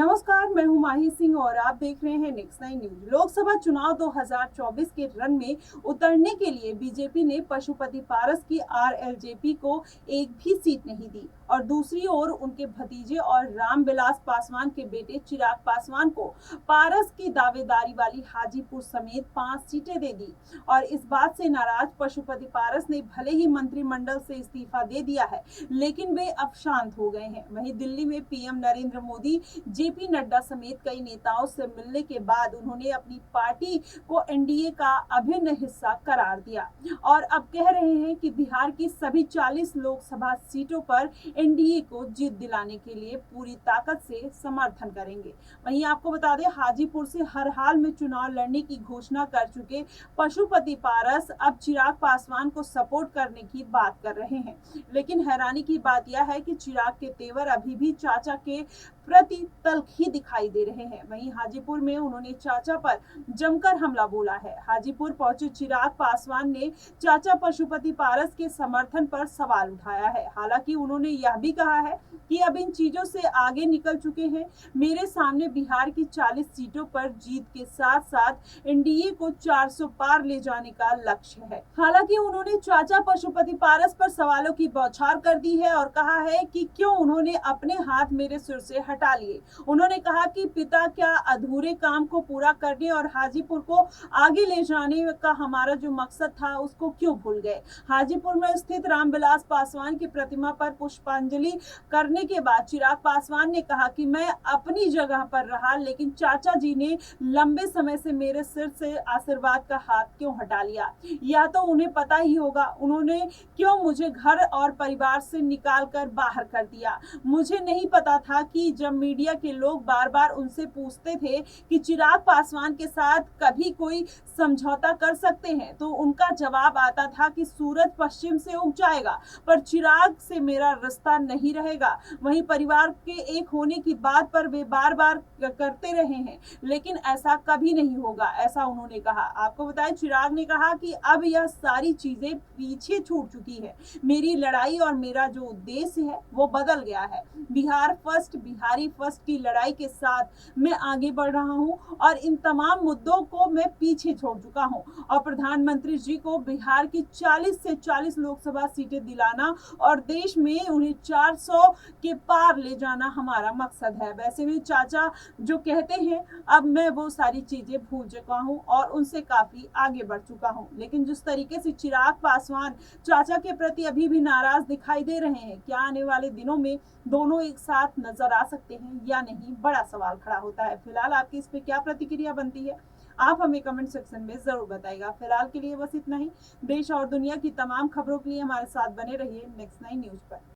नमस्कार, मैं हूं माही सिंह और आप देख रहे हैं नेक्स्ट नाइन न्यूज। लोकसभा चुनाव 2024 के रण में उतरने के लिए बीजेपी ने पशुपति पारस की आरएलजेपी को एक भी सीट नहीं दी और दूसरी ओर उनके भतीजे और रामविलास पासवान के बेटे चिराग पासवान को पारस की दावेदारी वाली हाजीपुर समेत 5 सीटें दे दी। और इस बात से नाराज पशुपति पारस ने भले ही मंत्रिमंडल से इस्तीफा दे दिया है, लेकिन वे अब शांत हो गए हैं। वहीं दिल्ली में पीएम नरेंद्र मोदी, जेपी नड्डा समेत कई नेताओं से मिलने के बाद उन्होंने अपनी पार्टी को एनडीए का अभिन्न हिस्सा करार दिया और अब कह रहे हैं कि बिहार की सभी 40 लोकसभा सीटों पर एनडीए को जीत दिलाने के लिए पूरी ताकत से समर्थन करेंगे। वहीं आपको बता दें, हाजीपुर से हर हाल में चुनाव लड़ने की घोषणा कर चुके पशुपति पारस अब चिराग पासवान को सपोर्ट करने की बात कर रहे हैं। लेकिन हैरानी की बात यह है कि चिराग के तेवर अभी भी चाचा के प्रति तल्ख ही दिखाई दे रहे हैं। वहीं हाजीपुर में उन्होंने चाचा पर जमकर हमला बोला है। हाजीपुर पहुंचे चिराग पासवान ने चाचा पशुपति पारस के समर्थन पर सवाल उठाया है। हालांकि उन्होंने यह भी कहा है कि अब इन चीजों से आगे निकल चुके हैं। मेरे सामने बिहार की 40 सीटों पर जीत के साथ साथ एनडीए को 400 पार ले जाने का लक्ष्य है। हालांकि उन्होंने चाचा पशुपति पारस पर सवालों की बौछार कर दी है और कहा है कि क्यों उन्होंने अपने हाथ मेरे सिर से हटा लिए। उन्होंने कहा कि पिता क्या अधूरे काम को पूरा करने और हाजीपुर को आगे ले जाने का हमारा जो मकसद था उसको क्यों भूल गए। हाजीपुर में स्थित रामविलास पासवान की प्रतिमा पर पुष्पांजलि करने के बाद चिराग पासवान ने कहा कि मैं अपनी जगह पर रहा, लेकिन चाचा जी ने लंबे समय से मेरे सिर से आशीर्वाद का हाथ क्यों हटा लिया, यह तो उन्हें पता ही होगा। उन्होंने क्यों मुझे घर और परिवार से निकाल कर बाहर कर दिया। मुझे नहीं पता था कि जब मीडिया के लोग बार बार उनसे पूछते थे कि चिराग पासवान के साथ कभी कोई समझौता कर सकते हैं, तो उनका जवाब आता था कि सूरज पश्चिम से उग जाएगा पर चिराग से मेरा रिश्ता नहीं रहेगा। वहीं परिवार के एक होने की बात पर वे बार बार करते रहे हैं, लेकिन ऐसा कभी नहीं होगा, ऐसा उन्होंने कहा। आपको बताएं, चिराग ने कहा कि अब यह सारी चीजें पीछे छूट चुकी है। मेरी लड़ाई और मेरा जो उद्देश्य है वो बदल गया है। बिहार फर्स्ट, बिहारी फर्स्ट की लड़ाई के साथ मैं आगे बढ़ रहा हूं और इन तमाम मुद्दों को मैं पीछे छोड़ चुका हूं और प्रधानमंत्री जी को बिहार की 40 से 40 लोकसभा सीटें दिलाना और देश में उन्हें 400 के पार ले जाना हमारा मकसद है। वैसे भी चाचा जो कहते हैं, अब मैं वो सारी चीजें भूल चुका हूं और उनसे काफी आगे बढ़ चुका हूं। लेकिन जिस तरीके से चिराग पासवान चाचा के प्रति अभी भी नाराज दिखाई दे रहे हैं, क्या आने वाले दिनों में दोनों एक साथ नजर आ सकते हैं या नहीं, बड़ा सवाल खड़ा होता है। फिलहाल आपकी इस पे क्या प्रतिक्रिया बनती है, आप हमें कमेंट सेक्शन में जरूर बताइएगा। फिलहाल के लिए बस इतना ही। देश और दुनिया की तमाम खबरों के लिए हमारे साथ बने रहिए नेक्स्ट नाइन न्यूज पर।